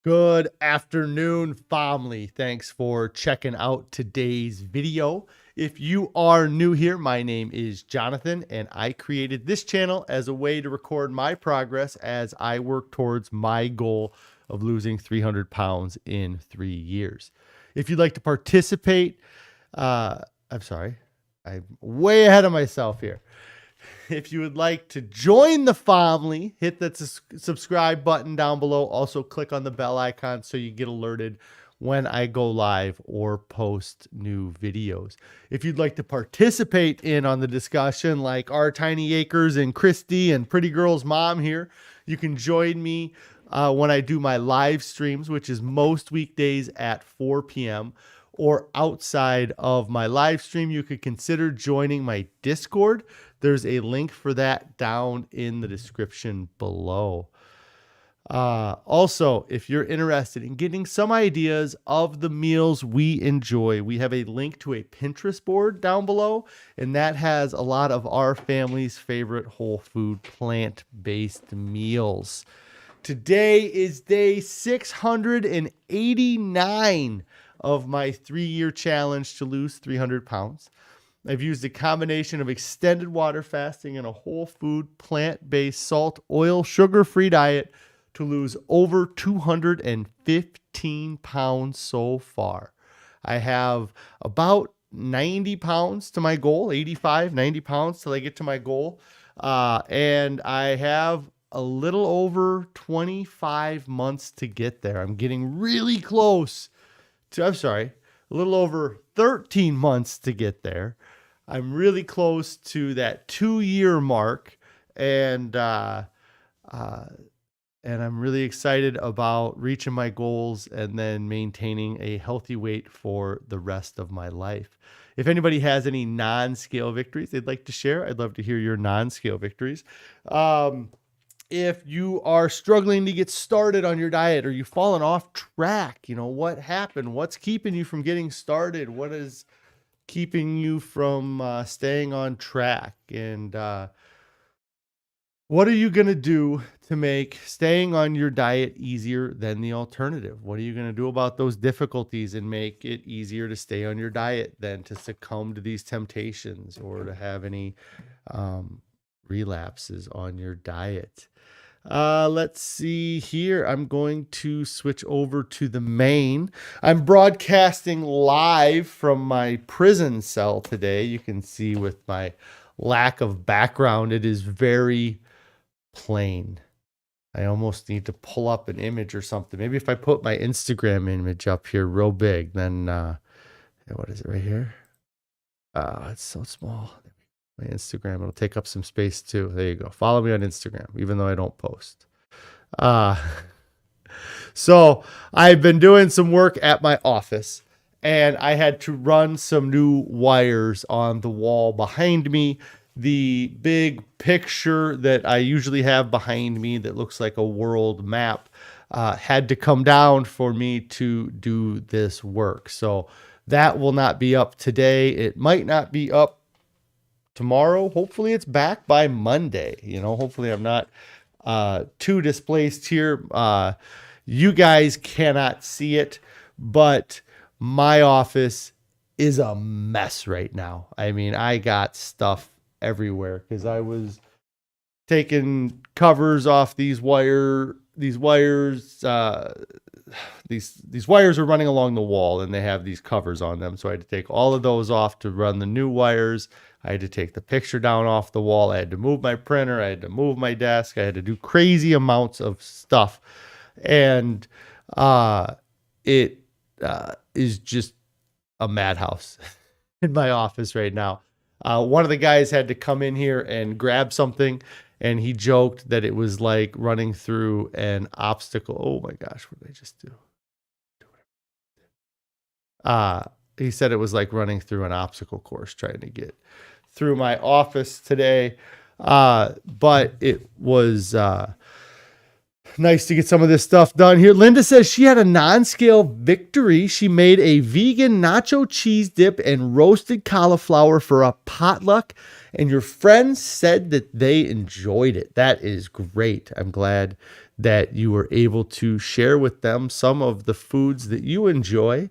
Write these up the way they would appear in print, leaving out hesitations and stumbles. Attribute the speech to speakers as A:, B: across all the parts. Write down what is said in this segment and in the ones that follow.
A: Good afternoon, family. Thanks for checking out today's video. If you are new here, my name is Jonathan, and I created this channel as a way to record my progress as I work towards my goal of losing 300 pounds in 3 years. If you'd like to participate, I'm sorry, I'm way ahead of myself here. If you would like to join the family, hit that subscribe button down below. Also click on the bell icon so you get alerted when I go live or post new videos. If you'd like to participate in on the discussion like our Tiny Acres and Christy and Pretty Girl's mom here, you can join me when I do my live streams, which is most weekdays at 4 p.m. or outside of my live stream, you could consider joining my Discord. There's a link for that down in the description below. Also, if you're interested in getting some ideas of the meals we enjoy, we have a link to a Pinterest board down below, and that has a lot of our family's favorite whole food plant-based meals. Today is day 689 of my 3-year challenge to lose 300 pounds. I've used a combination of extended water fasting and a whole food, plant-based, salt, oil, sugar-free diet to lose over 215 pounds so far. I have about 90 pounds to my goal, 85, 90 pounds till I get to my goal. And I have a little over 25 months to get there. I'm getting really close to, a little over 13 months to get there. I'm really close to that 2-year mark, and I'm really excited about reaching my goals and then maintaining a healthy weight for the rest of my life. If anybody has any non-scale victories they'd like to share, I'd love to hear your non-scale victories. If you are struggling to get started on your diet or you've fallen off track, what happened? What's keeping you from getting started? What is keeping you from staying on track? And what are you going to do to make staying on your diet easier than the alternative? What are you going to do about those difficulties and make it easier to stay on your diet than to succumb to these temptations or to have any relapses on your diet? Let's see here. I'm going to switch over to the main. I'm broadcasting live from my prison cell today. You can see with my lack of background, it is very plain. I almost need to pull up an image or something. Maybe if I put my Instagram image up here real big, then what is it right here? It's so small. My Instagram, it'll take up some space too. There you go. Follow me on Instagram, even though I don't post. So I've been doing some work at my office, and I had to run some new wires on the wall behind me. The big picture that I usually have behind me that looks like a world map had to come down for me to do this work. So that will not be up today. It might not be up tomorrow. Hopefully it's back by Monday. Hopefully I'm not too displaced here. You guys cannot see it, but my office is a mess right now. I mean, I got stuff everywhere because I was taking covers off these wires. These wires are running along the wall, and they have these covers on them. So I had to take all of those off to run the new wires. I had to take the picture down off the wall. I had to move my printer. I had to move my desk. I had to do crazy amounts of stuff. And it is just a madhouse in my office right now. One of the guys had to come in here and grab something, and he joked that it was like running through an obstacle. Oh my gosh, what did I just do? He said it was like running through an obstacle course trying to get through my office today. But it was nice to get some of this stuff done here. Linda says she had a non-scale victory. She made a vegan nacho cheese dip and roasted cauliflower for a potluck, and your friends said that they enjoyed it. That is great. I'm glad that you were able to share with them some of the foods that you enjoy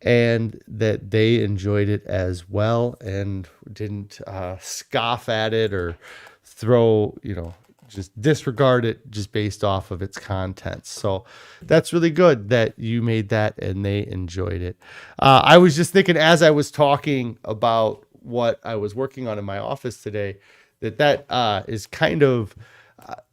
A: and that they enjoyed it as well and didn't scoff at it or throw, just disregard it just based off of its contents. So that's really good that you made that and they enjoyed it. I was just thinking as I was talking about what I was working on in my office today, that is kind of,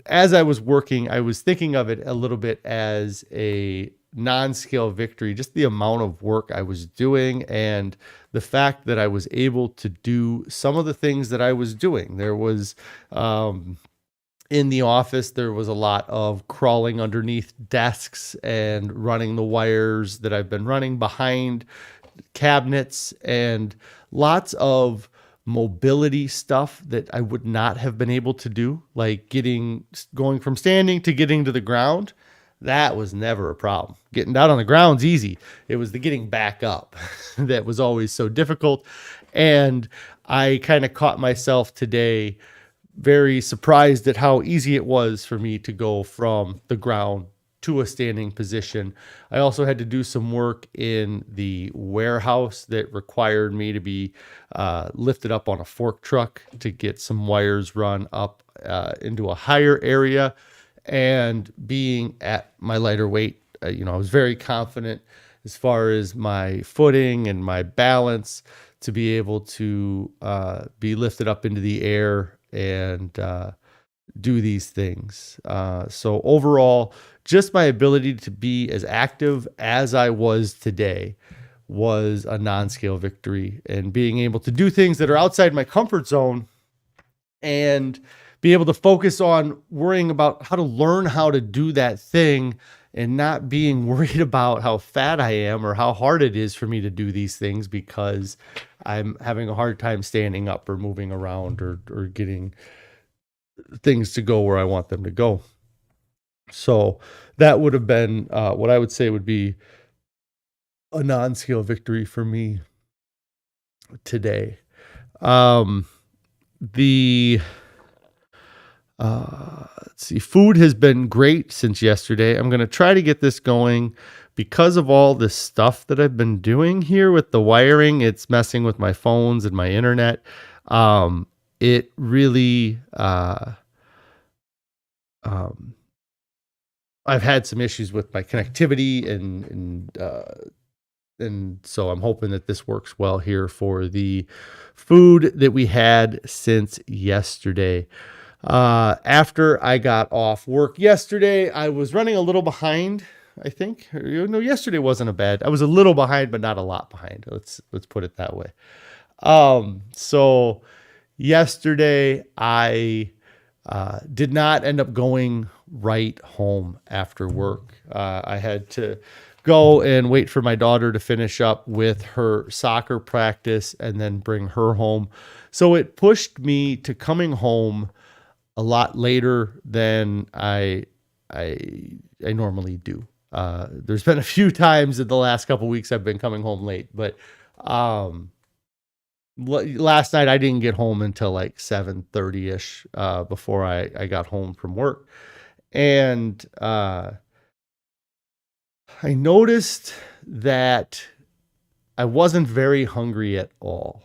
A: as I was working, I was thinking of it a little bit as a non-scale victory, just the amount of work I was doing and the fact that I was able to do some of the things that I was doing. There was, in the office, there was a lot of crawling underneath desks and running the wires that I've been running behind cabinets and lots of mobility stuff that I would not have been able to do, like going from standing to getting to the ground. That was never a problem. Getting down on the ground's easy. It was the getting back up that was always so difficult. And I kind of caught myself today very surprised at how easy it was for me to go from the ground to a standing position. I also had to do some work in the warehouse that required me to be lifted up on a fork truck to get some wires run up into a higher area. And being at my lighter weight, I was very confident as far as my footing and my balance to be able to be lifted up into the air and do these things. So overall, just my ability to be as active as I was today was a non-scale victory, and being able to do things that are outside my comfort zone and be able to focus on worrying about how to learn how to do that thing and not being worried about how fat I am or how hard it is for me to do these things because I'm having a hard time standing up or moving around or getting things to go where I want them to go. So that would have been what I would say would be a non-scale victory for me today. Let's see, food has been great since yesterday. I'm going to try to get this going because of all this stuff that I've been doing here with the wiring. It's messing with my phones and my internet. It really, I've had some issues with my connectivity and so I'm hoping that this works well here for the food that we had since yesterday. After I got off work yesterday, I was running a little behind, I think. Yesterday wasn't I was a little behind, but not a lot behind. Let's put it that way. So yesterday I did not end up going right home after work. I had to go and wait for my daughter to finish up with her soccer practice and then bring her home. So it pushed me to coming home a lot later than I normally do. There's been a few times in the last couple of weeks I've been coming home late, but last night I didn't get home until like 7:30ish before I got home from work. And I noticed that I wasn't very hungry at all.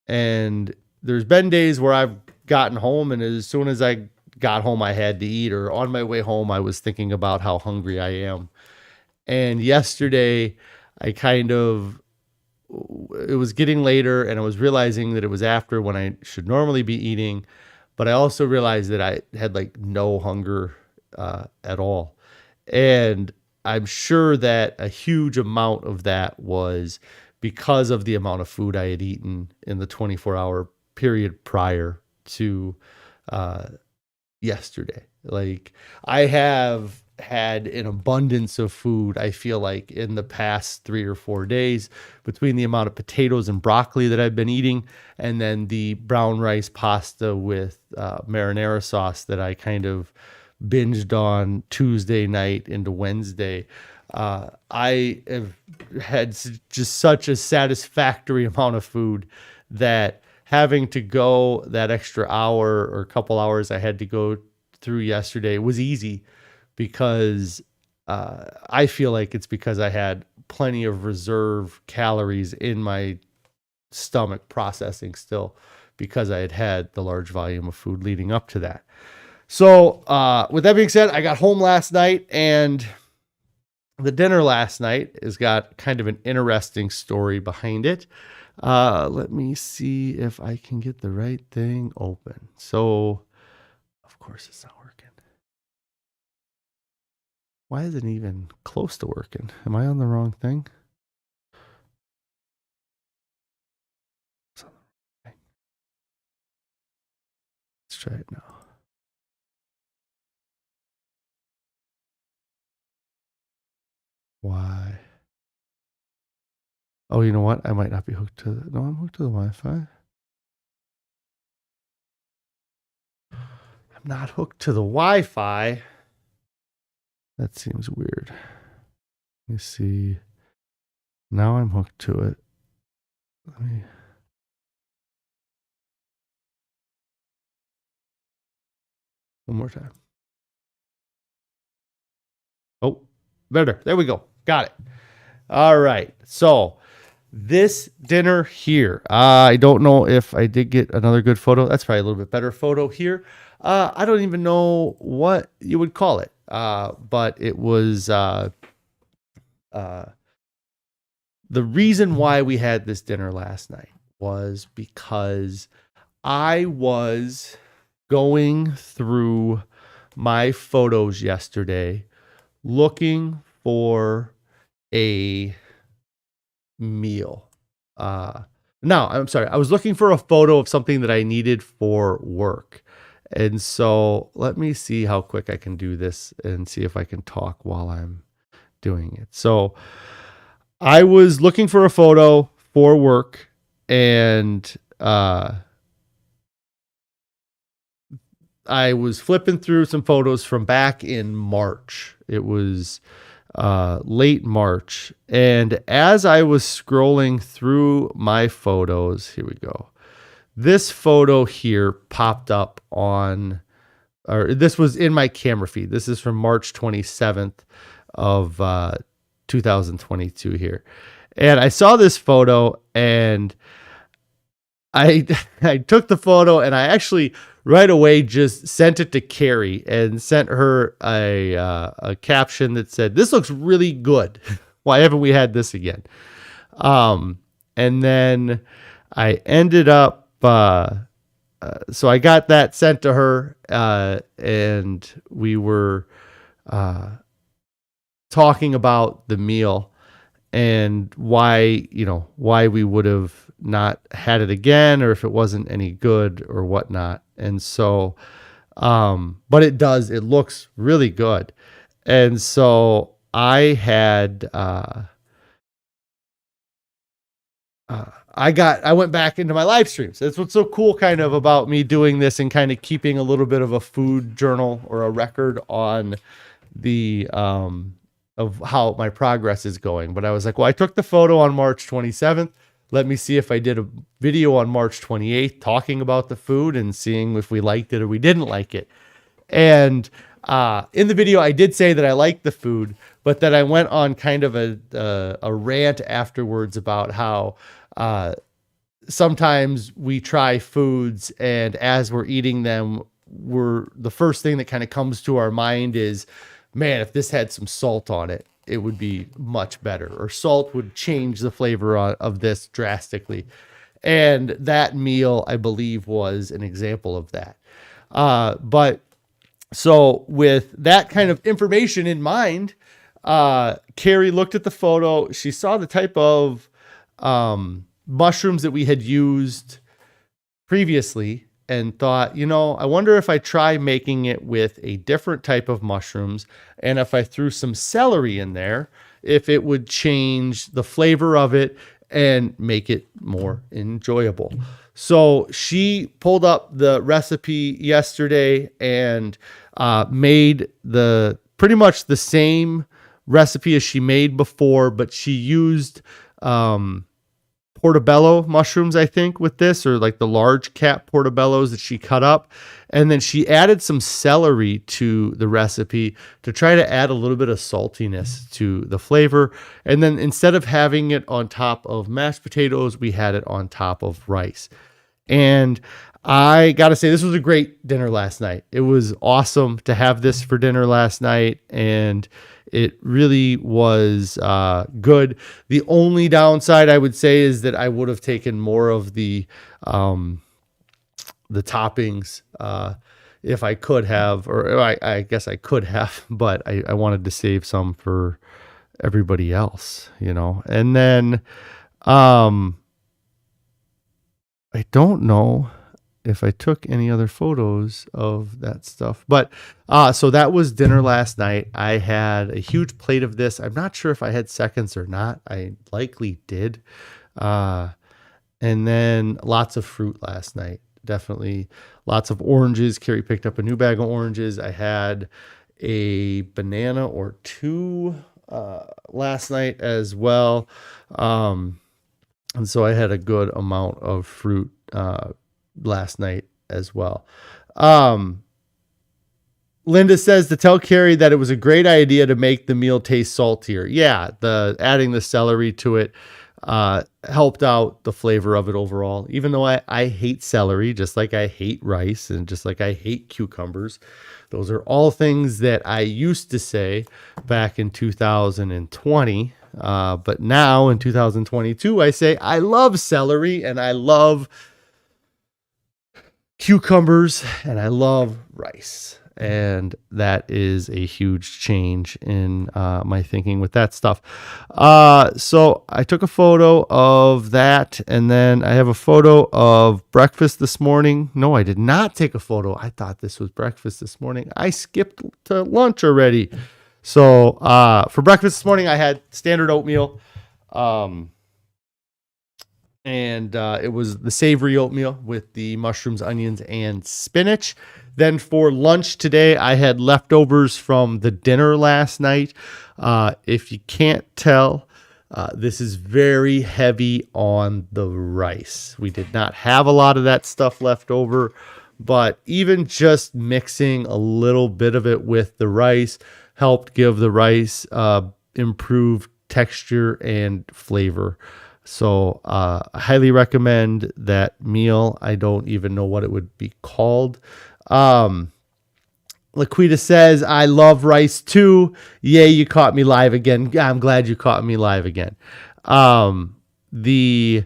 A: And there's been days where I've gotten home and as soon as I got home, I had to eat, or on my way home, I was thinking about how hungry I am. And yesterday it was getting later and I was realizing that it was after when I should normally be eating, but I also realized that I had like no hunger at all. And I'm sure that a huge amount of that was because of the amount of food I had eaten in the 24-hour period prior to yesterday. Like, I have had an abundance of food, I feel like, in the past 3 or 4 days, between the amount of potatoes and broccoli that I've been eating and then the brown rice pasta with marinara sauce that I kind of binged on Tuesday night into Wednesday. I have had just such a satisfactory amount of food that having to go that extra hour or couple hours I had to go through yesterday was easy because I feel like it's because I had plenty of reserve calories in my stomach processing still because I had the large volume of food leading up to that. So with that being said, I got home last night, and the dinner last night has got kind of an interesting story behind it. Let me see if I can get the right thing open. So, of course, it's not working. Why is it even close to working? Am I on the wrong thing? Let's try it now. Why? Oh, you know what? I might not be hooked to the... No, I'm hooked to the Wi-Fi. I'm not hooked to the Wi-Fi. That seems weird. Let me see. Now I'm hooked to it. Let me... One more time. Oh, better. There we go. Got it. All right. So this dinner here, I don't know if I did get another good photo. That's probably a little bit better photo here. I don't even know what you would call it. But it was the reason why we had this dinner last night was because I was going through my photos yesterday looking for a meal. No, I'm sorry. I was looking for a photo of something that I needed for work. And so let me see how quick I can do this and see if I can talk while I'm doing it. So I was looking for a photo for work, and I was flipping through some photos from back in March. It was late March. And as I was scrolling through my photos, here we go. This photo here popped up on, or this was in my camera feed. This is from March 27th of 2022 here. And I saw this photo, and I took the photo, and I actually right away just sent it to Carrie and sent her a caption that said, "This looks really good. Why haven't we had this again?" And then I ended up, so I got that sent to her, and we were talking about the meal and why we would have not had it again, or if it wasn't any good or whatnot. And so, but it looks really good. And so I had, I went back into my live streams. That's what's so cool kind of about me doing this and kind of keeping a little bit of a food journal or a record on the, of how my progress is going. But I was like, well, I took the photo on March 27th. Let me see if I did a video on March 28th talking about the food and seeing if we liked it or we didn't like it. And in the video, I did say that I liked the food, but that I went on kind of a rant afterwards about how sometimes we try foods, and as we're eating them, the first thing that kind of comes to our mind is, man, if this had some salt on it, it would be much better, or salt would change the flavor of this drastically. And that meal, I believe, was an example of that. But so with that kind of information in mind, Carrie looked at the photo. She saw the type of mushrooms that we had used previously and thought, I wonder if I try making it with a different type of mushrooms, and if I threw some celery in there, if it would change the flavor of it and make it more enjoyable. So she pulled up the recipe yesterday and made pretty much the same recipe as she made before, but she used portobello mushrooms, I think, with this, or like the large cap portobellos that she cut up. And then she added some celery to the recipe to try to add a little bit of saltiness to the flavor. And then instead of having it on top of mashed potatoes, we had it on top of rice. And I got to say, this was a great dinner last night. It was awesome to have this for dinner last night, and it really was good. The only downside I would say is that I would have taken more of the toppings if I could have, or I guess I could have, but I wanted to save some for everybody else, you know. And then I don't know if I took any other photos of that stuff, but so that was dinner last night. I had a huge plate of this. I'm not sure if I had seconds or not. I likely did. And then lots of fruit last night. Definitely lots of oranges. Carrie picked up a new bag of oranges. I had a banana or two last night as well. And so I had a good amount of fruit last night as well. Linda says to tell Carrie that it was a great idea to make the meal taste saltier. Yeah, adding the celery to it helped out the flavor of it overall. Even though I hate celery, just like I hate rice and just like I hate cucumbers. Those are all things that I used to say back in 2020. But now in 2022, I say I love celery and I love cucumbers and I love rice. And that is a huge change in my thinking with that stuff. So I took a photo of that, and then I have a photo of breakfast this morning. No, I did not take a photo. I thought this was breakfast this morning. I skipped to lunch already. So for breakfast this morning, I had standard oatmeal. And it was the savory oatmeal with the mushrooms, onions, and spinach. Then for lunch today, I had leftovers from the dinner last night. If you can't tell, this is very heavy on the rice. We did not have a lot of that stuff left over, but even just mixing a little bit of it with the rice helped give the rice improved texture and flavor. So I highly recommend that meal. I don't even know what it would be called. Laquita says, I love rice too. Yay, you caught me live again. I'm glad you caught me live again. The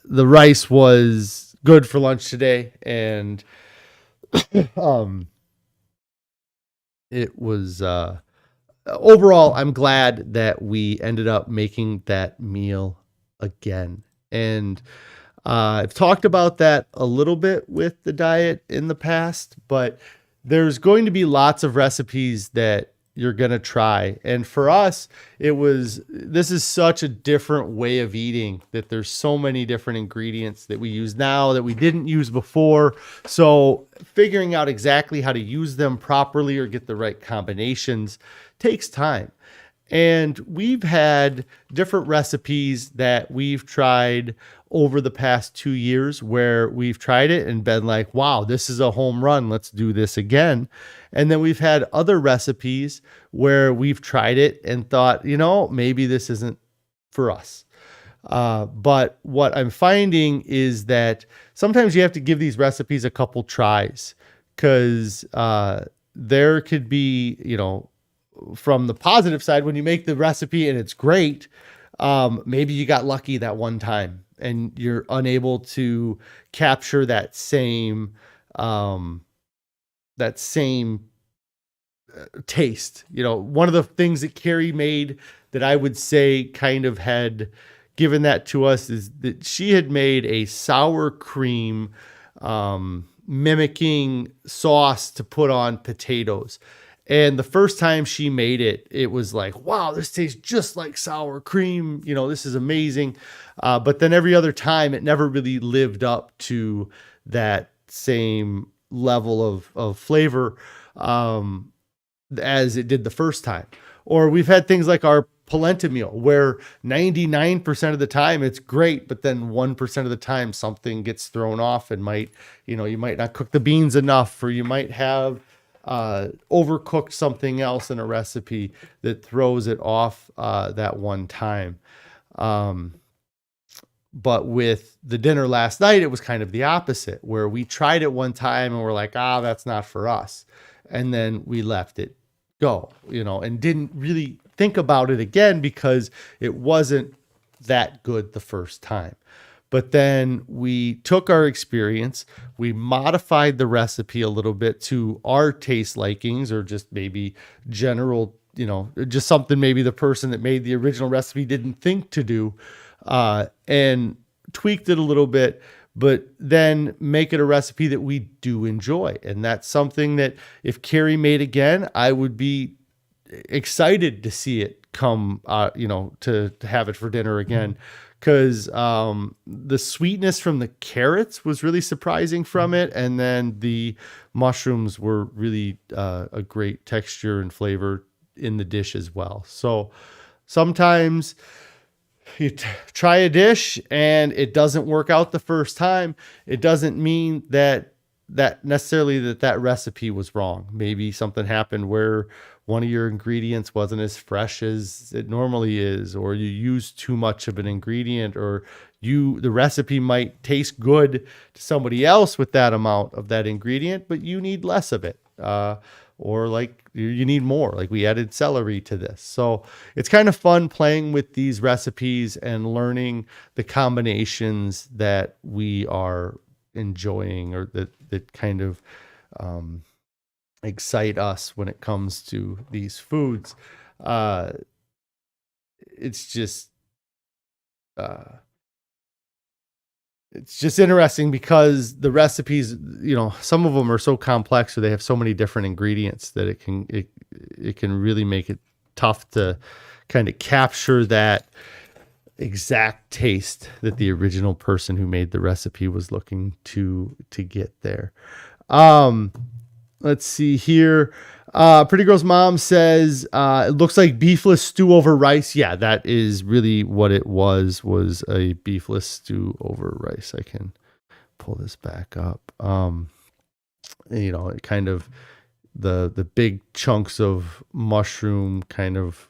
A: rice was good for lunch today, and it was overall, I'm glad that we ended up making that meal again. And I've talked about that a little bit with the diet in the past, but there's going to be lots of recipes that you're going to try. And for us, this is such a different way of eating that there's so many different ingredients that we use now that we didn't use before. So figuring out exactly how to use them properly or get the right combinations takes time. And we've had different recipes that we've tried over the past 2 years where we've tried it and been like, wow, this is a home run. Let's do this again. And then we've had other recipes where we've tried it and thought, maybe this isn't for us. But what I'm finding is that sometimes you have to give these recipes a couple tries, because there could be, from the positive side, when you make the recipe and it's great, maybe you got lucky that one time and you're unable to capture that same taste. One of the things that Carrie made that I would say kind of had given that to us is that she had made a sour cream mimicking sauce to put on potatoes. And the first time she made it, it was like, wow, this tastes just like sour cream. This is amazing. But then every other time, it never really lived up to that same level of flavor as it did the first time. Or we've had things like our polenta meal where 99% of the time it's great, but then 1% of the time something gets thrown off and you might not cook the beans enough, or you might have overcooked something else in a recipe that throws it off that one time. But with the dinner last night, it was kind of the opposite, where we tried it one time and we're like, that's not for us. And then we left it go, and didn't really think about it again because it wasn't that good the first time. But then we took our experience, we modified the recipe a little bit to our taste likings, or just maybe general, just something maybe the person that made the original recipe didn't think to do. And tweaked it a little bit, but then make it a recipe that we do enjoy. And that's something that if Carrie made again, I would be excited to see it come, to have it for dinner again. Because the sweetness from the carrots was really surprising from it. And then the mushrooms were really a great texture and flavor in the dish as well. So sometimes you try a dish and it doesn't work out the first time. It doesn't mean that necessarily that recipe was wrong. Maybe something happened where one of your ingredients wasn't as fresh as it normally is, or you used too much of an ingredient, or the recipe might taste good to somebody else with that amount of that ingredient, but you need less of it. Or like you need more, like we added celery to this. So it's kind of fun playing with these recipes and learning the combinations that we are enjoying, or that kind of excite us when it comes to these foods. It's just interesting because the recipes, some of them are so complex, or they have so many different ingredients that it can really make it tough to kind of capture that exact taste that the original person who made the recipe was looking to get there. Let's see here. Pretty Girl's mom says, it looks like beefless stew over rice. Yeah, that is really what it was a beefless stew over rice. I can pull this back up. It kind of the big chunks of mushroom kind of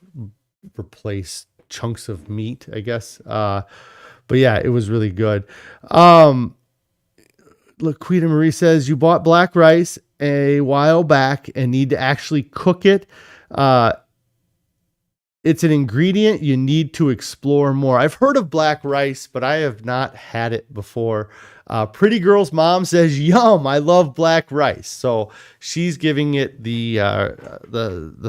A: replaced chunks of meat, I guess. But yeah, it was really good. Look, Quita Marie says, you bought black rice a while back and need to actually cook it. It's an ingredient you need to explore more. I've heard of black rice, but I have not had it before. Pretty Girl's mom says, yum, I love black rice. So she's giving it the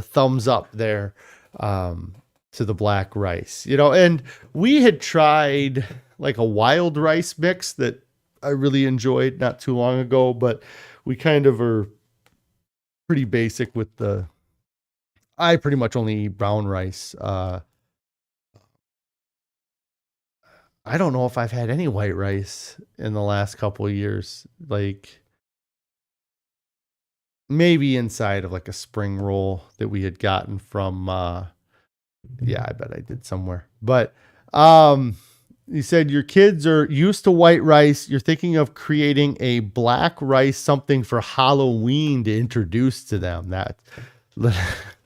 A: thumbs up there to the black rice. And we had tried like a wild rice mix that I really enjoyed not too long ago, but we kind of are pretty basic with I pretty much only eat brown rice. I don't know if I've had any white rice in the last couple of years, like maybe inside of like a spring roll that we had gotten from, I bet I did somewhere, but, you said your kids are used to white rice. You're thinking of creating a black rice, something for Halloween to introduce to them. That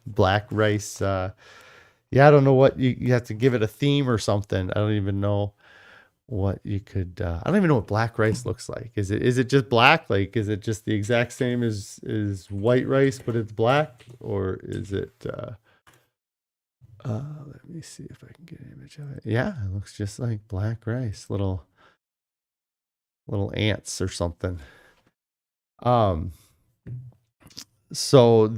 A: black rice. I don't know what you have to give it a theme or something. I don't even know what you could, I don't even know what black rice looks like. Is it just black? Like, is it just the exact same as white rice, but it's black? Or is it, let me see if I can get an image of it. Yeah, it looks just like black rice, little ants or something. So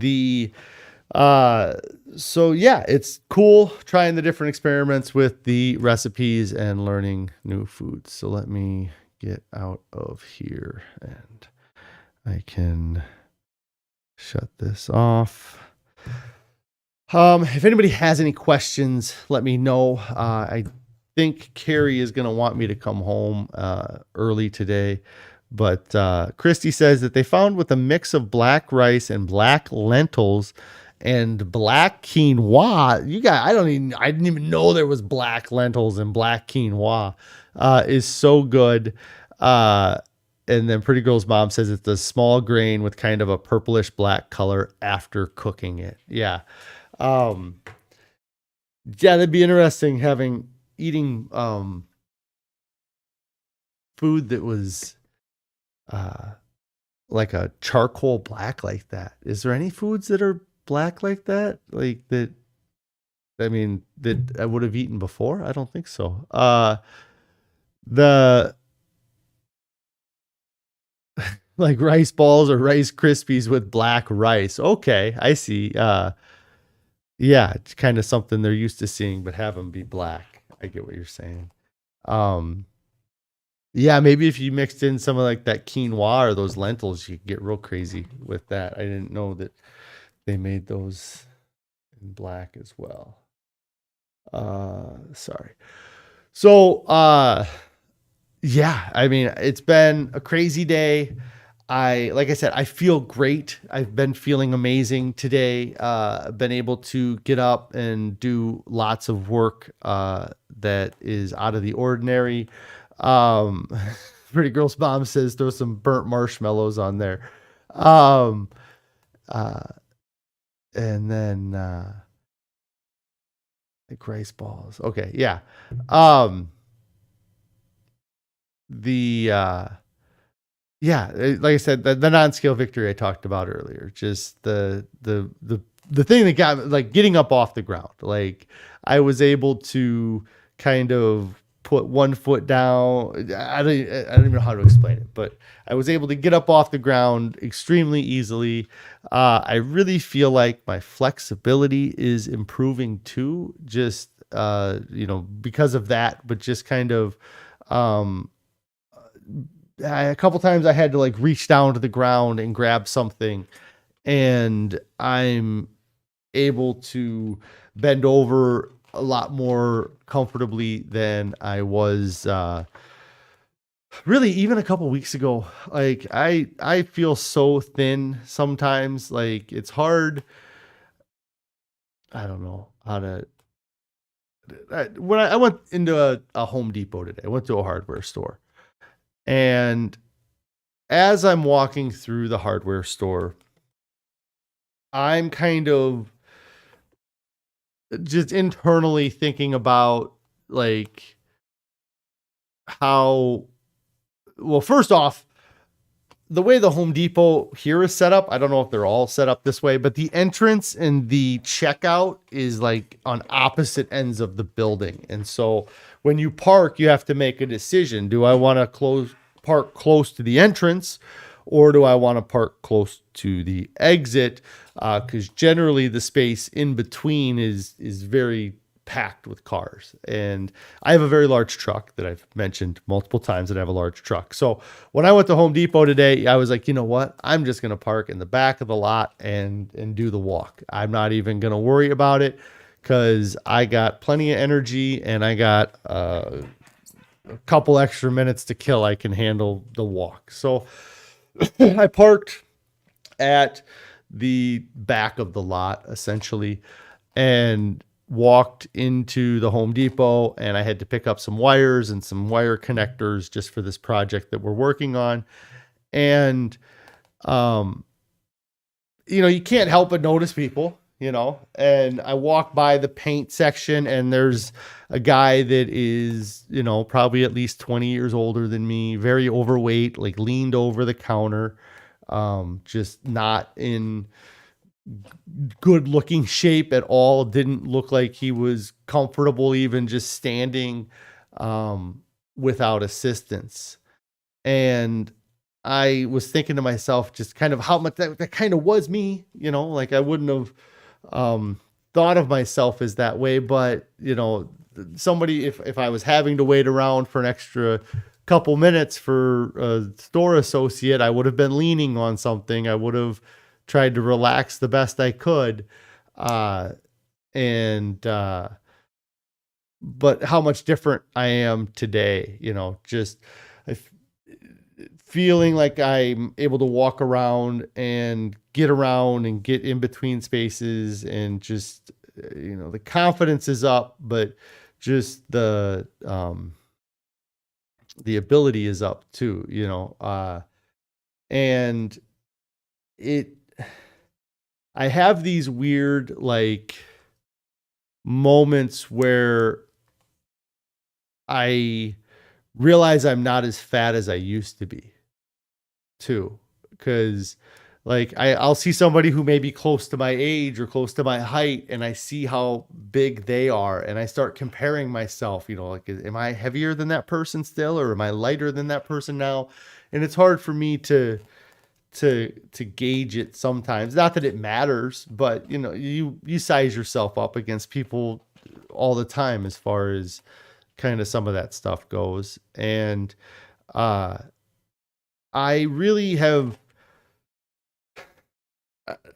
A: it's cool trying the different experiments with the recipes and learning new foods. So let me get out of here and I can shut this off. If anybody has any questions, let me know. I think Carrie is going to want me to come home early today. But Christy says that they found with a mix of black rice and black lentils and black quinoa. I didn't even know there was black lentils and black quinoa. Is so good. And then Pretty Girl's mom says it's a small grain with kind of a purplish black color after cooking it. Yeah. Yeah, that'd be interesting eating food that was like a charcoal black like that. Is there any foods that are black like that? Like that, I mean, that I would have eaten before? I don't think so. The like rice balls or Rice Krispies with black rice. Okay, I see. Yeah, it's kind of something they're used to seeing, but have them be black. I get what you're saying. Um, yeah, maybe if you mixed in some of like that quinoa or those lentils, you could get real crazy with that. I didn't know that they made those in black as well. Sorry. So, yeah, I mean, it's been a crazy day. Like I said, I feel great. I've been feeling amazing today. I've been able to get up and do lots of work that is out of the ordinary. Um, Pretty Girl's mom says throw some burnt marshmallows on there. Um, uh, and then like rice balls. Okay, yeah. The Yeah, like I said, the non-scale victory I talked about earlier, just the thing that got like getting up off the ground. Like I was able to kind of put one foot down. I don't even know how to explain it, but I was able to get up off the ground extremely easily. I really feel like my flexibility is improving too, just because of that, but just kind of a couple times I had to like reach down to the ground and grab something, and I'm able to bend over a lot more comfortably than I was really even a couple weeks ago. Like I feel so thin sometimes. Like it's hard. I don't know how to. When I went into a Home Depot today, I went to a hardware store, and as I'm walking through the hardware store, I'm kind of just internally thinking about like how, well, first off, the way the Home Depot here is set up, I don't know if they're all set up this way, but the entrance and the checkout is like on opposite ends of the building. And so when you park, you have to make a decision. Do I want to park close to the entrance, or do I want to park close to the exit? Because generally the space in between is very packed with cars. And I have a very large truck that I've mentioned multiple times that I have a large truck. So when I went to Home Depot today, I was like, you know what? I'm just going to park in the back of the lot and do the walk. I'm not even going to worry about it because I got plenty of energy and I got a couple extra minutes to kill. I can handle the walk. So I parked at the back of the lot essentially and walked into the Home Depot, and I had to pick up some wires and some wire connectors just for this project that we're working on. And, you can't help but notice people, and I walk by the paint section and there's a guy that is, probably at least 20 years older than me, very overweight, like leaned over the counter, just not in good looking shape at all. Didn't look like he was comfortable even just standing without assistance. And I was thinking to myself just kind of how much that kind of was me, like I wouldn't have thought of myself as that way, but somebody, if I was having to wait around for an extra couple minutes for a store associate, I would have been leaning on something. I would have tried to relax the best I could. But how much different I am today, just feeling like I'm able to walk around and get around and get in between spaces, and just, the confidence is up, but just the ability is up too, and it, I have these weird, like, moments where I realize I'm not as fat as I used to be too. Cause like I'll see somebody who may be close to my age or close to my height, and I see how big they are, and I start comparing myself, like, am I heavier than that person still, or am I lighter than that person now? And it's hard for me to gauge it sometimes. Not that it matters, but you size yourself up against people all the time as far as kind of some of that stuff goes. And I really have,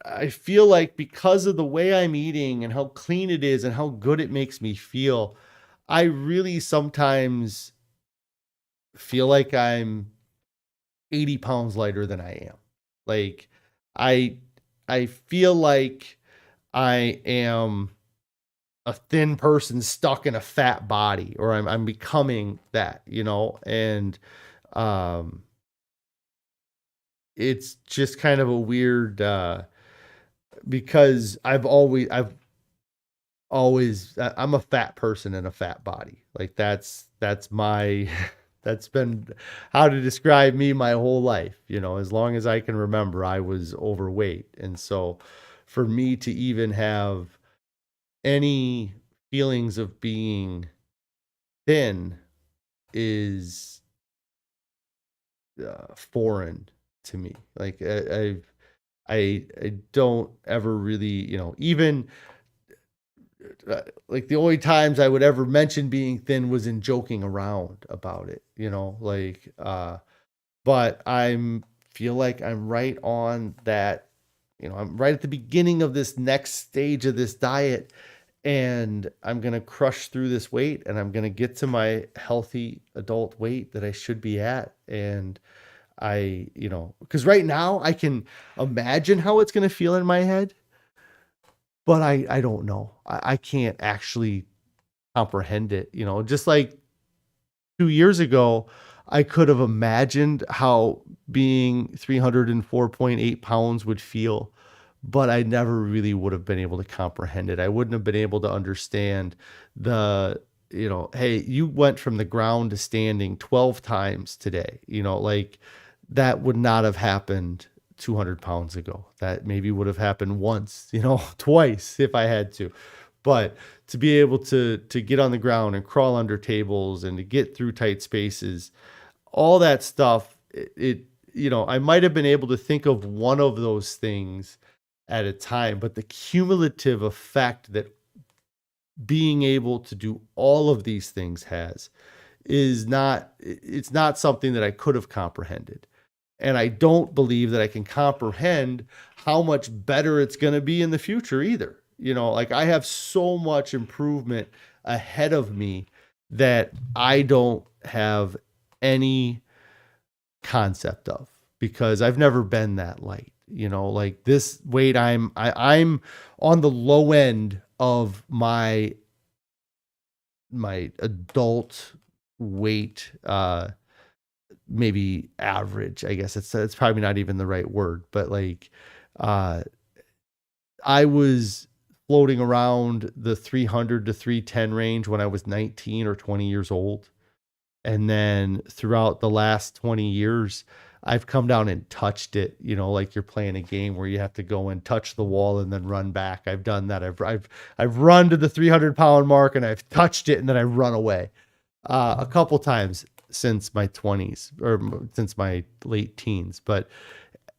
A: I feel like, because of the way I'm eating and how clean it is and how good it makes me feel, I really sometimes feel like I'm 80 pounds lighter than I am. Like, I I feel like I am a thin person stuck in a fat body, or I'm becoming that, and um it's just kind of a weird, because I'm a fat person in a fat body. Like, that's my that's been how to describe me my whole life. As long as I can remember, I was overweight. And so for me to even have any feelings of being thin is foreign to me. Like, I don't ever really, even, like, the only times I would ever mention being thin was in joking around about it, like, but feel like I'm right on that, I'm right at the beginning of this next stage of this diet, and I'm going to crush through this weight, and I'm going to get to my healthy adult weight that I should be at. And because right now I can imagine how it's going to feel in my head, but I don't know. I can't actually comprehend it. Just like 2 years ago, I could have imagined how being 304.8 pounds would feel, but I never really would have been able to comprehend it. I wouldn't have been able to understand hey, you went from the ground to standing 12 times today, like, that would not have happened 200 pounds ago. That maybe would have happened once, twice if I had to. But to be able to get on the ground and crawl under tables and to get through tight spaces, all that stuff, I might have been able to think of one of those things at a time, but the cumulative effect that being able to do all of these things it's not something that I could have comprehended. And I don't believe that I can comprehend how much better it's going to be in the future either. Like, I have so much improvement ahead of me that I don't have any concept of, because I've never been that light. Like, this weight, I'm on the low end of my adult weight, maybe average, I guess. It's probably not even the right word, but like, I was floating around the 300 to 310 range when I was 19 or 20 years old. And then throughout the last 20 years, I've come down and touched it, like you're playing a game where you have to go and touch the wall and then run back. I've done that. I've run to the 300-pound mark, and I've touched it, and then I run away a couple times since my 20s, or since my late teens. But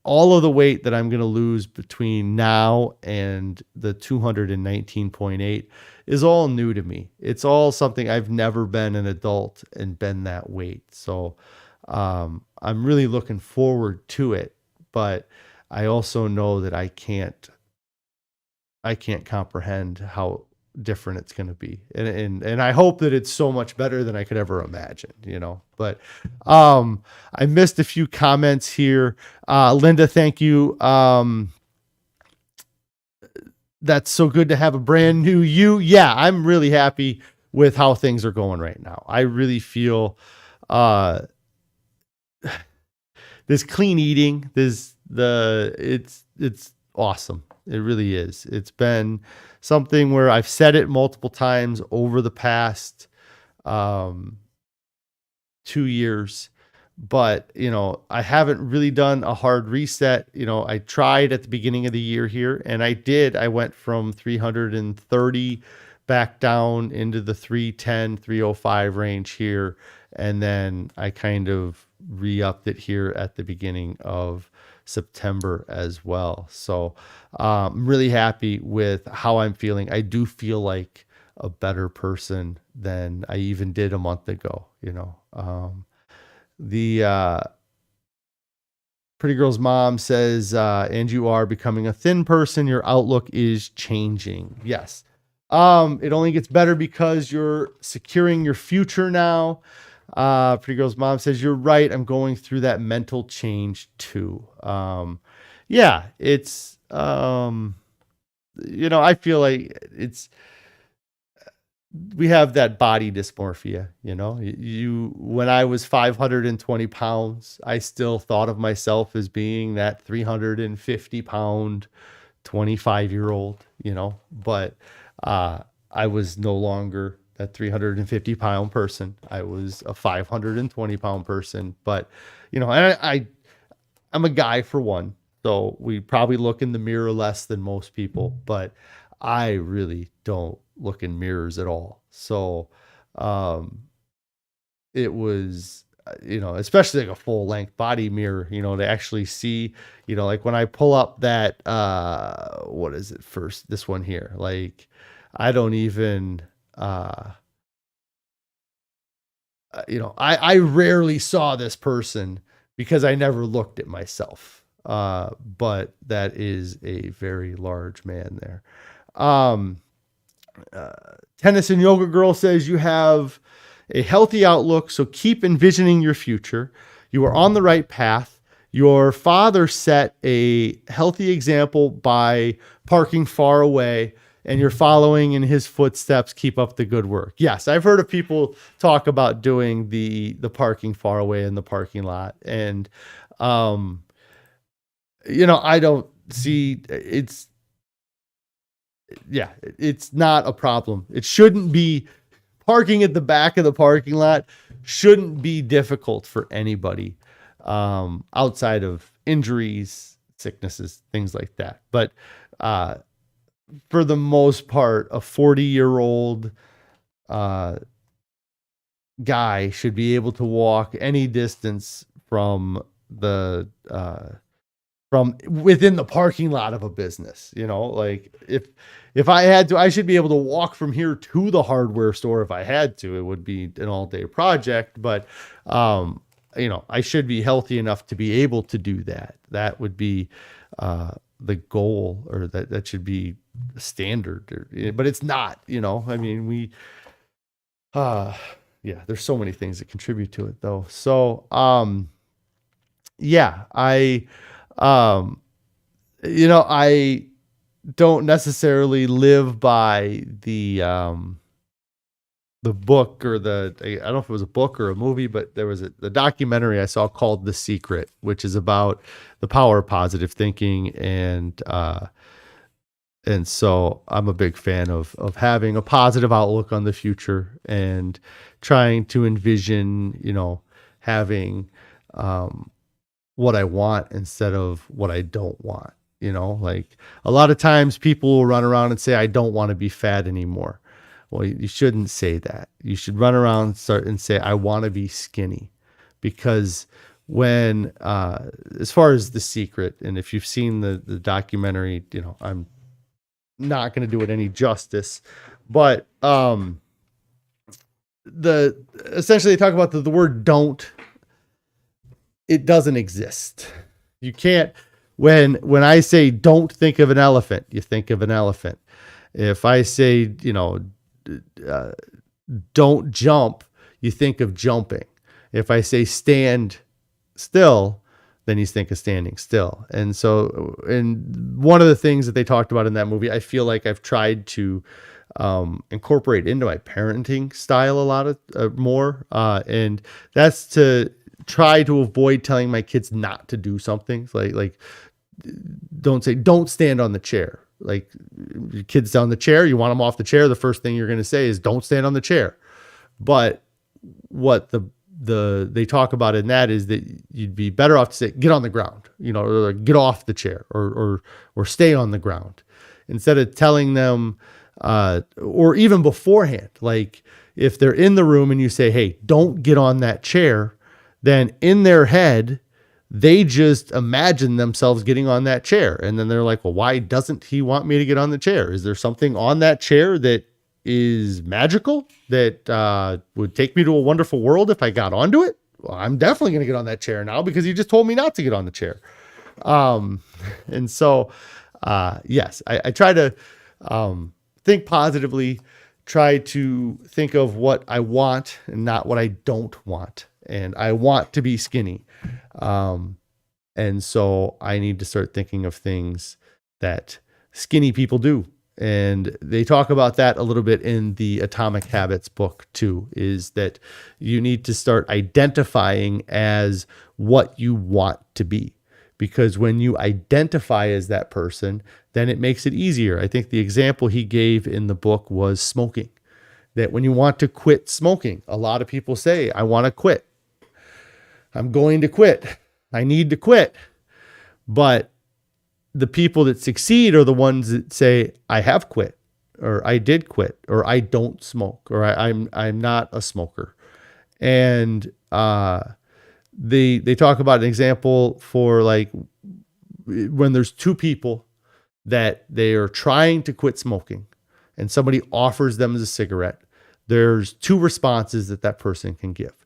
A: all of the weight that I'm going to lose between now and the 219.8 is all new to me. It's all something I've never been an adult and been that weight. So I'm really looking forward to it, but I also know that I can't comprehend how different it's going to be. And I hope that it's so much better than I could ever imagine, but, I missed a few comments here. Linda, thank you. That's so good to have a brand new you. Yeah, I'm really happy with how things are going right now. I really feel, this clean eating, it's awesome. It really is. It's been something where I've said it multiple times over the past 2 years, but I haven't really done a hard reset. I tried at the beginning of the year here, and I went from 330 back down into the 310, 305 range here. And then I kind of re-upped it here at the beginning of September as well. So I'm really happy with how I'm feeling. I do feel like a better person than I even did a month ago. The Pretty Girl's mom says, and you are becoming a thin person. Your outlook is changing. Yes. It only gets better because you're securing your future now. Pretty Girl's mom says, you're right. I'm going through that mental change too. Yeah, it's, I feel like we have that body dysmorphia, when I was 520 pounds, I still thought of myself as being that 350 pound, 25-year-old, but, I was no longer that 350 pound person. I was a 520 pound person, but, and I'm a guy for one, so we probably look in the mirror less than most people, but I really don't look in mirrors at all. So, it was, especially like a full length body mirror, to actually see, like when I pull up that, what is it first? This one here, like, I don't even, I rarely saw this person because I never looked at myself. But that is a very large man there. Tennis and Yoga Girl says you have a healthy outlook, so keep envisioning your future. You are on the right path. Your father set a healthy example by parking far away, and you're following in his footsteps. Keep up the good work. Yes, I've heard of people talk about doing the parking far away in the parking lot. And, I don't see it's not a problem. It shouldn't be. Parking at the back of the parking lot shouldn't be difficult for anybody, outside of injuries, sicknesses, things like that. But, for the most part, a 40-year-old guy should be able to walk any distance from within the parking lot of a business. Like if I had to, I should be able to walk from here to the hardware store. If I had to, it would be an all-day project, but I should be healthy enough to be able to do that. That would be the goal, or that should be standard, but it's not. I mean, there's so many things that contribute to it though. So I don't necessarily live by the book, or I don't know if it was a book or a movie, but there was the documentary I saw called The Secret, which is about the power of positive thinking. And so I'm a big fan of having a positive outlook on the future and trying to envision, having, what I want instead of what I don't want. Like a lot of times people will run around and say, I don't want to be fat anymore. Well, you shouldn't say that. You should run around and say, I want to be skinny. Because when, as far as The Secret, and if you've seen the documentary, I'm not going to do it any justice, but, essentially they talk about the word don't. It doesn't exist. You can't, when I say don't think of an elephant, you think of an elephant. If I say, don't jump, you think of jumping. If I say stand still, then you think of standing still. And so, and one of the things that they talked about in that movie, I feel like I've tried to incorporate into my parenting style a lot of more. And that's to try to avoid telling my kids not to do something. Like don't stand on the chair. Like your kid's on the chair, you want them off the chair. The first thing you're going to say is don't stand on the chair. But what they talk about in that is that you'd be better off to say, get on the ground, or get off the chair or stay on the ground, instead of telling them, or even beforehand, like if they're in the room and you say, hey, don't get on that chair, then in their head, they just imagine themselves getting on that chair. And then they're like, well, why doesn't he want me to get on the chair? Is there something on that chair that is magical that would take me to a wonderful world if I got onto it? Well, I'm definitely going to get on that chair now because he just told me not to get on the chair. And so, yes, I try to think positively, try to think of what I want and not what I don't want. And I want to be skinny. And so I need to start thinking of things that skinny people do. And they talk about that a little bit in the Atomic Habits book too, is that you need to start identifying as what you want to be. Because when you identify as that person, then it makes it easier. I think the example he gave in the book was smoking. That when you want to quit smoking, a lot of people say, I want to quit. I'm going to quit. I need to quit. But the people that succeed are the ones that say, I have quit, or I did quit, or I don't smoke, or I'm not a smoker. And they talk about an example for like when there's two people that they are trying to quit smoking and somebody offers them a cigarette, there's two responses that person can give.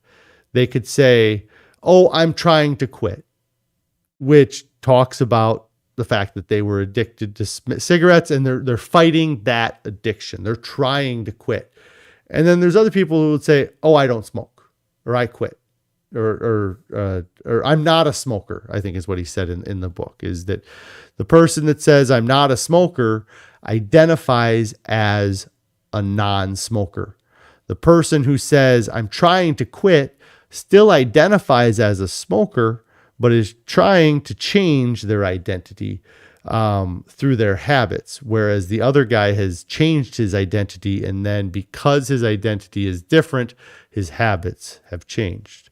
A: They could say, oh, I'm trying to quit, which talks about the fact that they were addicted to cigarettes and they're fighting that addiction. They're trying to quit. And then there's other people who would say, oh, I don't smoke, or I quit, or I'm not a smoker, I think is what he said in the book, is that the person that says I'm not a smoker identifies as a non-smoker. The person who says I'm trying to quit still identifies as a smoker, but is trying to change their identity through their habits. Whereas the other guy has changed his identity, and then because his identity is different, his habits have changed.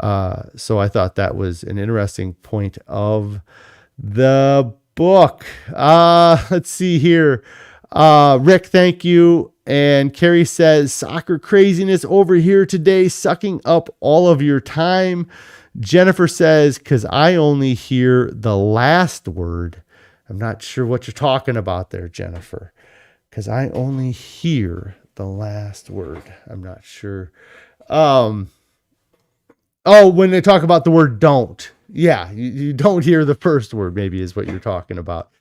A: So I thought that was an interesting point of the book. Let's see here. Rick, thank you. And Carrie says, soccer craziness over here today, sucking up all of your time. Jennifer says, because I only hear the last word. I'm not sure what you're talking about there, Jennifer. Because I only hear the last word. I'm not sure. Oh, when they talk about the word don't. Yeah, you don't hear the first word, maybe is what you're talking about.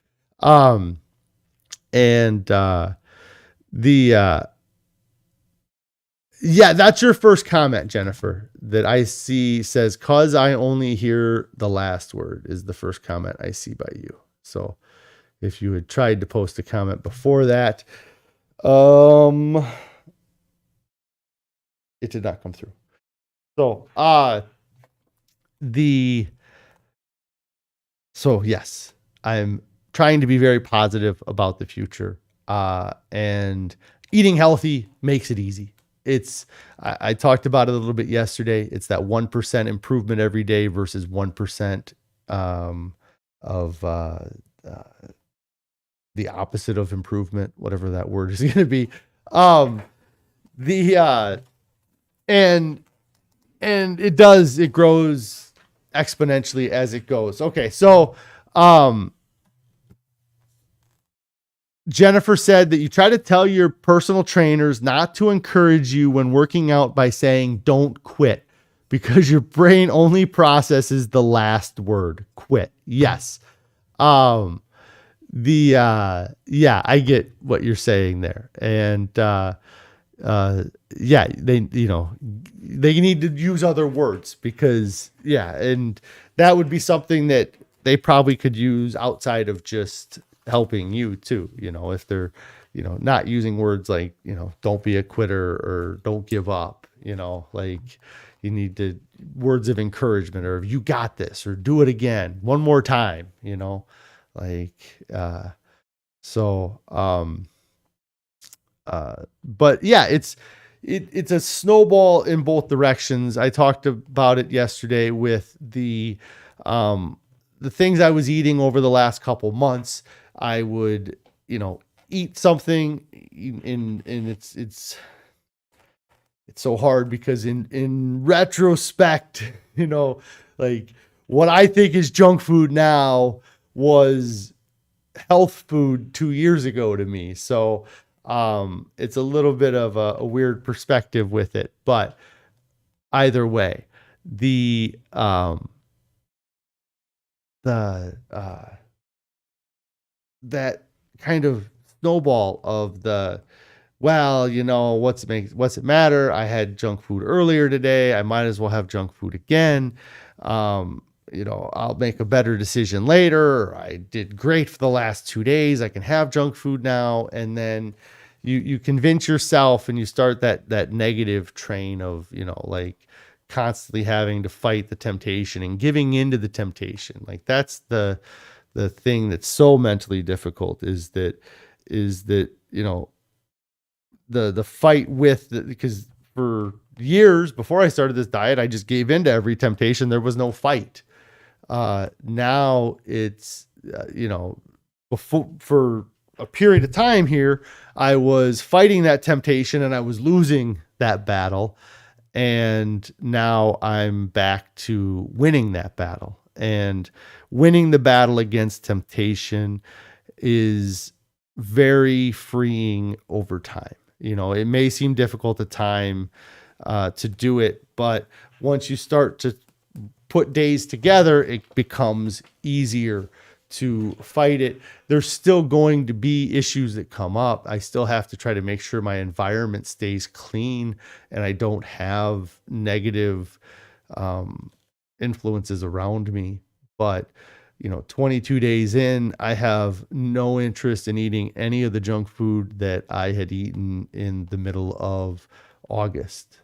A: Yeah, that's your first comment, Jennifer, that I see says, cause I only hear the last word is the first comment I see by you. So if you had tried to post a comment before that, it did not come through. So, yes, I'm trying to be very positive about the future. And eating healthy makes it easy. I talked about it a little bit yesterday. It's that 1% improvement every day versus 1% of the opposite of improvement, whatever that word is going to be. And it grows exponentially as it goes. Okay. So, Jennifer said that you try to tell your personal trainers not to encourage you when working out by saying don't quit, because your brain only processes the last word, quit. Yes. Yeah, I get what you're saying there. And yeah, they need to use other words because yeah, and that would be something that they probably could use outside of just helping you too, if they're, not using words like, don't be a quitter or don't give up, like you need to words of encouragement or you got this or do it again one more time, like so but yeah, it's a snowball in both directions. I talked about it yesterday with the things I was eating over the last couple months. I would, eat something and it's so hard because in retrospect, like what I think is junk food now was health food 2 years ago to me. So it's a little bit of a weird perspective with it, but either way, the that kind of snowball of well, what's it matter? I had junk food earlier today. I might as well have junk food again. I'll make a better decision later. I did great for the last 2 days. I can have junk food now. And then you convince yourself and you start that negative train of, like constantly having to fight the temptation and giving into the temptation. Like that's the thing that's so mentally difficult is that, the fight with because for years before I started this diet, I just gave into every temptation. There was no fight. Now it's, before for a period of time here, I was fighting that temptation and I was losing that battle. And now I'm back to winning that battle, and winning the battle against temptation is very freeing over time. It may seem difficult at time to do it, but once you start to put days together, it becomes easier to fight it. There's still going to be issues that come up. I still have to try to make sure my environment stays clean and I don't have negative influences around me. But 22 days in, I have no interest in eating any of the junk food that I had eaten in the middle of August.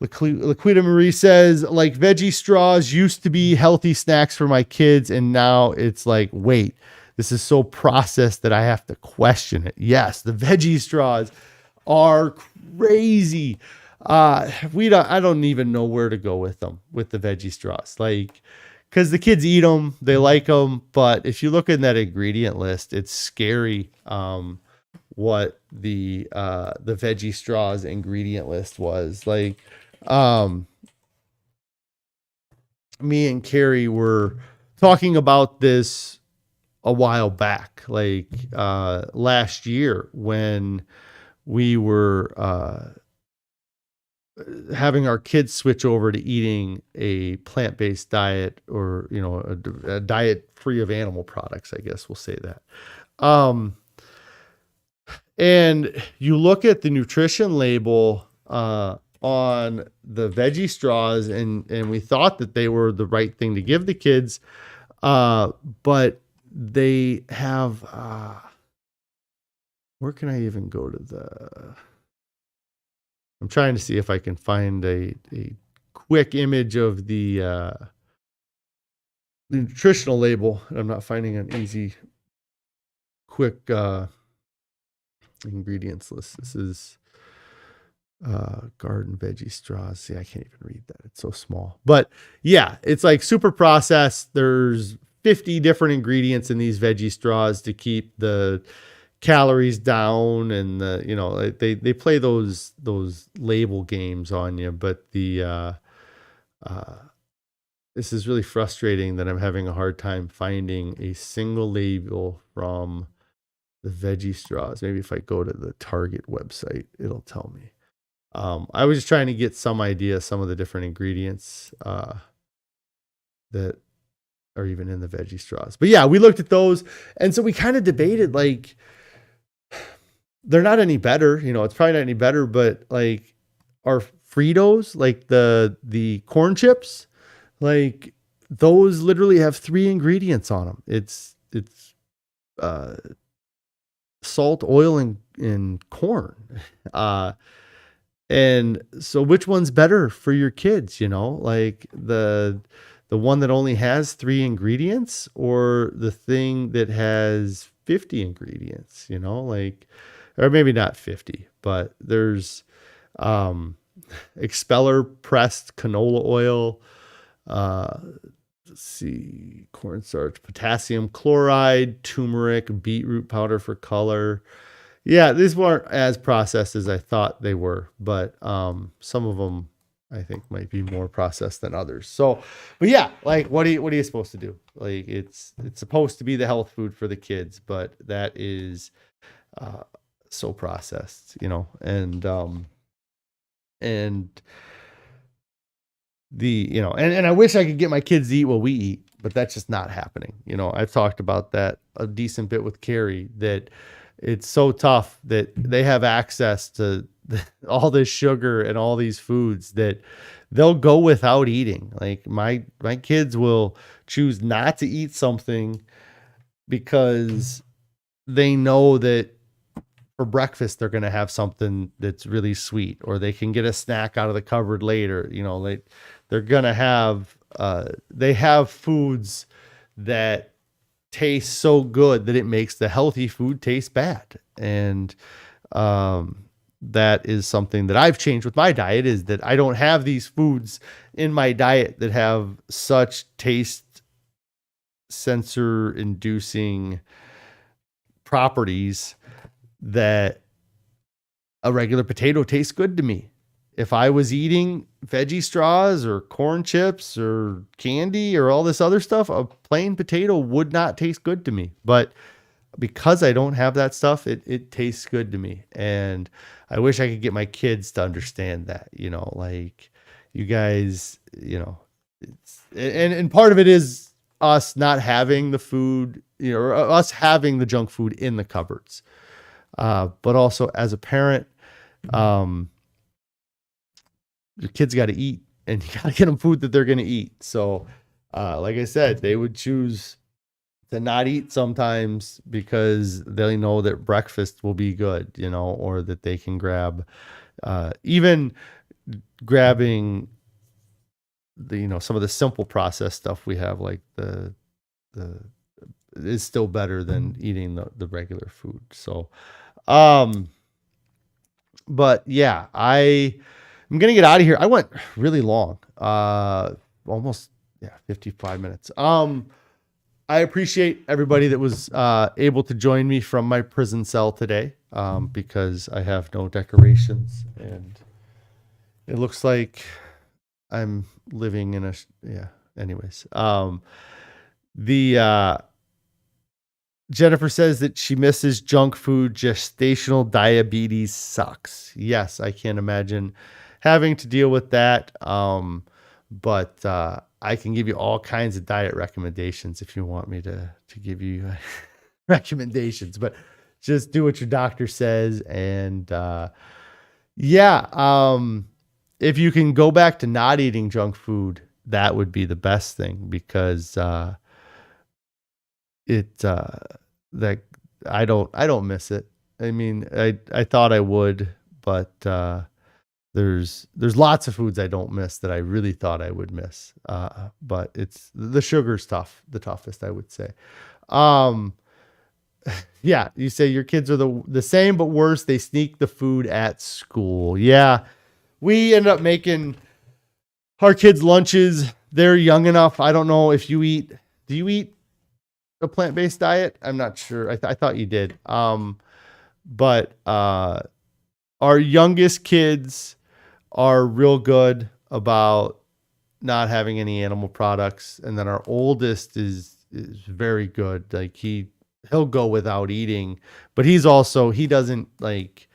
A: Laquita Marie says, like veggie straws used to be healthy snacks for my kids, and now it's like, wait, this is so processed that I have to question it. Yes, the veggie straws are crazy. I don't even know where to go with them, with the veggie straws. Like, because the kids eat them, they like them, but if you look in that ingredient list, it's scary what the veggie straws ingredient list was. Like, me and Carrie were talking about this a while back, like last year when we were having our kids switch over to eating a plant-based diet, or a diet free of animal products, I guess we'll say that. And you look at the nutrition label on the veggie straws, and we thought that they were the right thing to give the kids, but they have where can I even go to I'm trying to see if I can find a quick image of the nutritional label. I'm not finding an easy, quick ingredients list. This is garden veggie straws. See, I can't even read that. It's so small. But yeah, it's like super processed. There's 50 different ingredients in these veggie straws to keep the calories down, and they play those label games on you. But this is really frustrating that I'm having a hard time finding a single label from the veggie straws. Maybe if I go to the Target website, it'll tell me. I was just trying to get some idea, some of the different ingredients that or even in the veggie straws. But yeah, we looked at those. And so we kind of debated, like, they're not any better, it's probably not any better, but like our Fritos, like the corn chips, like those literally have 3 ingredients on them. It's uh, salt, oil, and corn. And so which one's better for your kids, like the one that only has 3 ingredients, or the thing that has 50 ingredients, like, or maybe not 50, but there's expeller pressed canola oil, let's see, cornstarch, potassium chloride, turmeric, beetroot powder for color. Yeah, these weren't as processed as I thought they were, but some of them I think might be more processed than others. So, but yeah, like what are you supposed to do? Like it's supposed to be the health food for the kids, but that is so processed, and the, and I wish I could get my kids to eat what we eat, but that's just not happening. I've talked about that a decent bit with Carrie, that it's so tough that they have access to all this sugar and all these foods that they'll go without eating. Like my kids will choose not to eat something because they know that for breakfast they're going to have something that's really sweet, or they can get a snack out of the cupboard later. They're going to have they have foods that taste so good that it makes the healthy food taste bad. And that is something that I've changed with my diet, is that I don't have these foods in my diet that have such taste sensor inducing properties that a regular potato tastes good to me. If I was eating veggie straws or corn chips or candy or all this other stuff, a plain potato would not taste good to me. But because I don't have that stuff, it tastes good to me. And I wish I could get my kids to understand that, like you guys, it's, and part of it is us not having the food, or us having the junk food in the cupboards. But also as a parent, your kids got to eat, and you got to get them food that they're going to eat. So, like I said, they would choose to not eat sometimes because they know that breakfast will be good, or that they can grab, even grabbing the, some of the simple processed stuff we have, like the is still better than eating the regular food. So, but yeah, I'm going to get out of here. I went really long, almost 55 minutes. I appreciate everybody that was able to join me from my prison cell today, because I have no decorations and it looks like I'm living in anyways. Jennifer says that she misses junk food. Gestational diabetes sucks. Yes, I can't imagine having to deal with that. But I can give you all kinds of diet recommendations if you want me to give you recommendations, but just do what your doctor says. And if you can go back to not eating junk food, that would be the best thing, because that I don't miss it. I mean, I thought I would, but there's lots of foods I don't miss that I really thought I would miss. But it's the sugar's the toughest, I would say. Yeah, you say your kids are the same but worse. They sneak the food at school. Yeah, we end up making our kids lunches. They're young enough. I don't know if do you eat a plant-based diet? I'm not sure. I thought you did. But our youngest kids are real good about not having any animal products, and then our oldest is very good. Like he'll go without eating, but he doesn't like.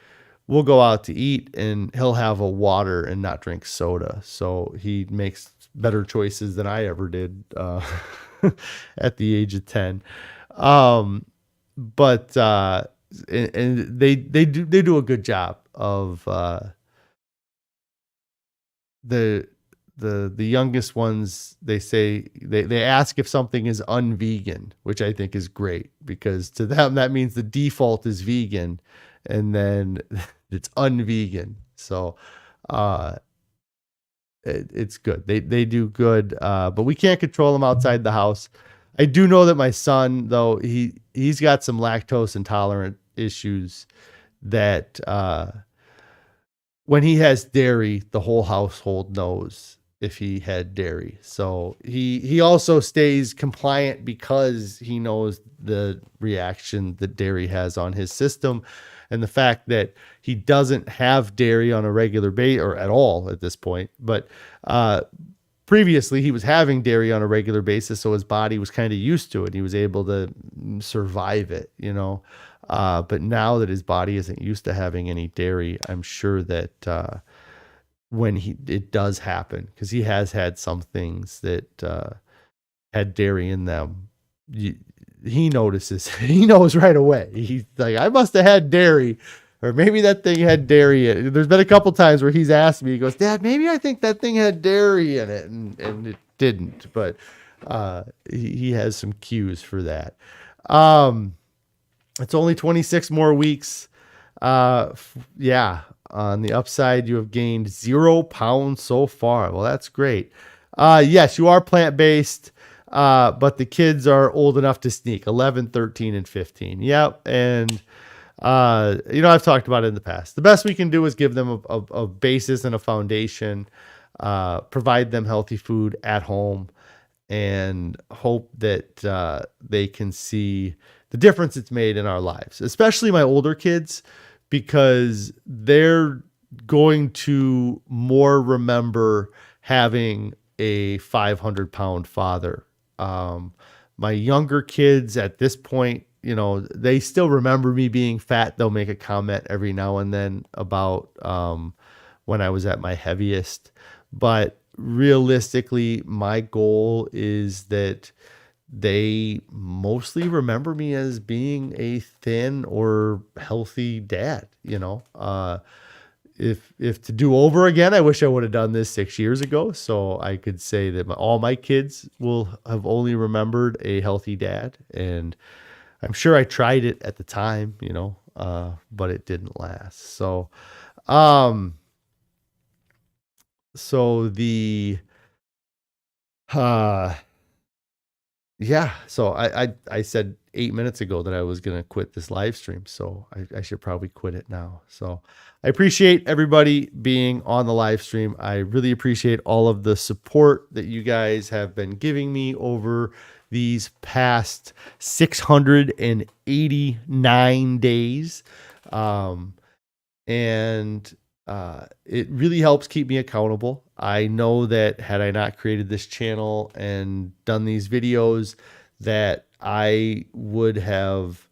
A: We'll go out to eat and he'll have a water and not drink soda. So he makes better choices than I ever did. at the age of 10. Um, but and they do a good job of the the youngest ones. They say they ask if something is unvegan, which I think is great, because to them that means the default is vegan, and then it's unvegan. So it's good. They do good, but we can't control them outside the house. I do know that my son, though, he's got some lactose intolerant issues that when he has dairy, the whole household knows if he had dairy. So he also stays compliant because he knows the reaction that dairy has on his system, and the fact that he doesn't have dairy on a regular basis or at all at this point. But previously he was having dairy on a regular basis, so his body was kind of used to it. He was able to survive it, you know. But now that his body isn't used to having any dairy, I'm sure that when it does happen, because he has had some things that had dairy in them, he notices. He knows right away. He's like, I must have had dairy, or maybe that thing had dairy in it. There's been a couple times where he's asked me, he goes, Dad, maybe I think that thing had dairy in it, and it didn't. But he has some cues for that. It's only 26 more weeks. Yeah. On the upside, you have gained 0 pounds so far. Well, that's great. Yes, you are plant-based, but the kids are old enough to sneak, 11, 13, and 15. Yep. And, I've talked about it in the past. The best we can do is give them a basis and a foundation, provide them healthy food at home, and hope that they can see the difference it's made in our lives, especially my older kids, because they're going to more remember having a 500-pound father. My younger kids at this point, they still remember me being fat. They'll make a comment every now and then about when I was at my heaviest. But realistically, my goal is that they mostly remember me as being a thin or healthy dad. If to do over again, I wish I would have done this 6 years ago, so I could say that all my kids will have only remembered a healthy dad. And I'm sure I tried it at the time, but it didn't last. So yeah, so I said 8 minutes ago that I was going to quit this live stream, so I should probably quit it now. So I appreciate everybody being on the live stream. I really appreciate all of the support that you guys have been giving me over these past 689 days. It really helps keep me accountable. I know that had I not created this channel and done these videos, that I would have,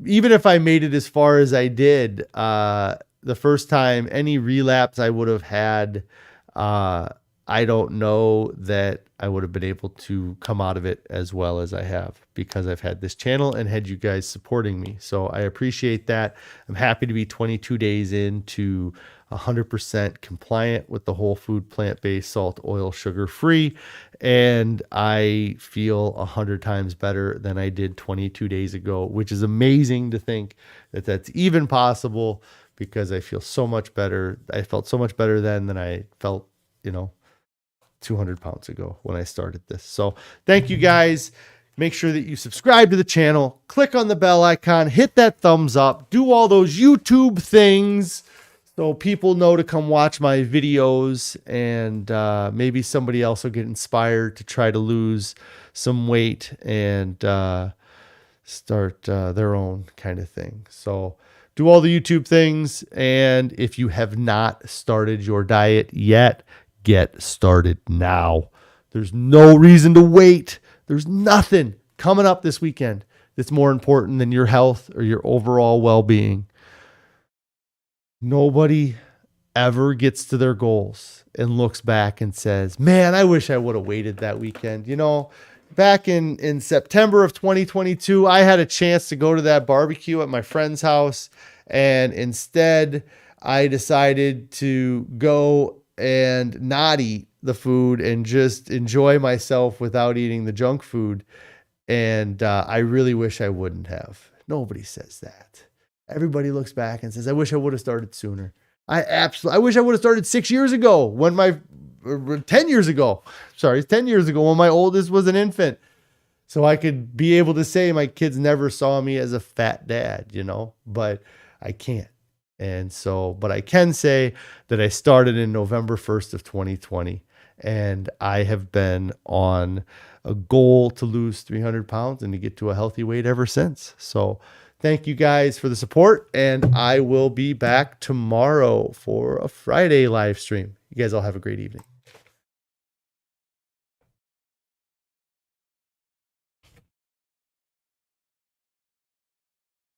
A: even if I made it as far as I did, the first time, any relapse I would have had, I don't know that I would have been able to come out of it as well as I have, because I've had this channel and had you guys supporting me. So I appreciate that. I'm happy to be 22 days into 100% compliant with the whole food, plant-based, salt, oil, sugar free. And I feel 100 times better than I did 22 days ago, which is amazing to think that that's even possible, because I feel so much better. I felt so much better then than I felt, 200 pounds ago when I started this. So thank you guys. Make sure that you subscribe to the channel, click on the bell icon, hit that thumbs up, do all those YouTube things so people know to come watch my videos, and maybe somebody else will get inspired to try to lose some weight and start their own kind of thing. So do all the YouTube things. And if you have not started your diet yet, get started now. There's no reason to wait. There's nothing coming up this weekend that's more important than your health or your overall well-being. Nobody ever gets to their goals and looks back and says, man, I wish I would have waited that weekend. You know, back in September of 2022, I had a chance to go to that barbecue at my friend's house. And instead, I decided to go and not eat the food and just enjoy myself without eating the junk food. And I really wish I wouldn't have. Nobody says that. Everybody looks back and says, I wish I would have started sooner. I wish I would have started 6 years ago when 10 years ago when my oldest was an infant. So I could be able to say my kids never saw me as a fat dad, you know, but I can't. And so, but I can say that I started in November 1st of 2020, and I have been on a goal to lose 300 pounds and to get to a healthy weight ever since. So thank you guys for the support, and I will be back tomorrow for a Friday live stream. You guys all have a great evening.